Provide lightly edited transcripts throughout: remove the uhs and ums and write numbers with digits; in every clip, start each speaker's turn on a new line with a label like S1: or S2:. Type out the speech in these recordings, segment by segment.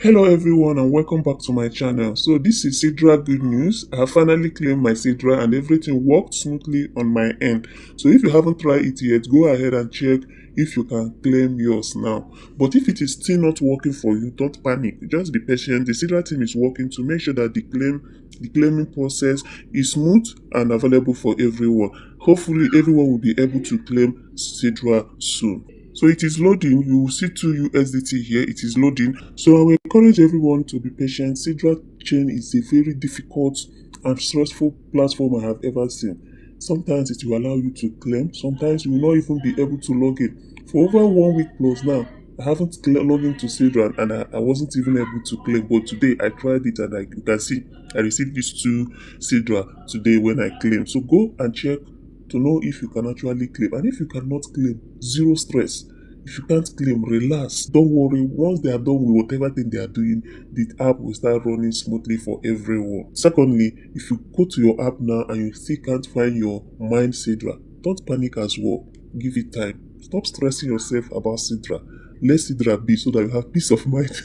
S1: Hello everyone and welcome back to my channel. So this is Sidra good news. I have finally claimed my Sidra and everything worked smoothly on my end. So if you haven't tried it yet, go ahead and check if you can claim yours now. But if it is still not working for you, don't panic. Just be patient. The Sidra team is working to make sure that the claiming process is smooth and available for everyone. Hopefully everyone will be able to claim Sidra soon. So it is loading. You will see two USDT here. It is loading. So I will encourage everyone to be patient. Sidra chain is a very difficult and stressful platform I have ever seen. Sometimes it will allow you to claim. Sometimes you will not even be able to log in. For over 1 week plus now, I haven't logged into Sidra and I wasn't even able to claim. But today I tried it and you can see I received these two Sidra today when I claimed. So go and check to know if you can actually claim. And if you cannot claim, zero stress. If you can't claim, relax. Don't worry. Once they are done with whatever thing they are doing, the app will start running smoothly for everyone. Secondly, if you go to your app now and you still can't find your Mind Sidra, don't panic as well. Give it time. Stop stressing yourself about Sidra. Let Sidra be so that you have peace of mind.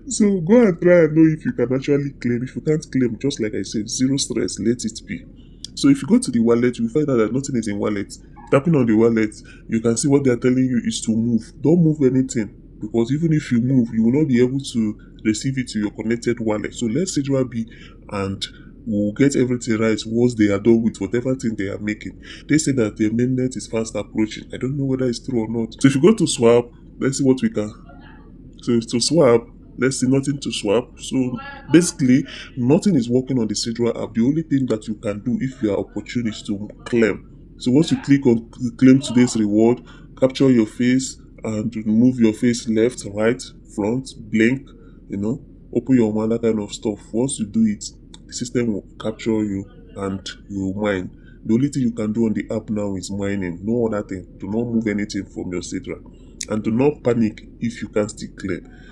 S1: So go and try and know if you can actually claim. If you can't claim, just like I said, zero stress, let it be. So if you go to the wallet, you find out that nothing is in wallet. Tapping on the wallet, you can see what they are telling you is to move. Don't move anything because even if you move, you will not be able to receive it to your connected wallet. So let Sidra be and we'll get everything right once they are done with whatever thing they are making. They say that the mainnet is fast approaching. I don't know whether it's true or not. So if you go to swap, let's see what we can. So to swap, let's see nothing to swap. So basically, nothing is working on the Sidra app. The only thing that you can do if you are opportune is to claim. So once you click on claim today's reward, capture your face and move your face left, right, front, blink, open your mouth, that kind of stuff. Once you do it, the system will capture you and you will mine. The only thing you can do on the app now is mining. No other thing. Do not move anything from your Sidra. And do not panic if you can't still clear.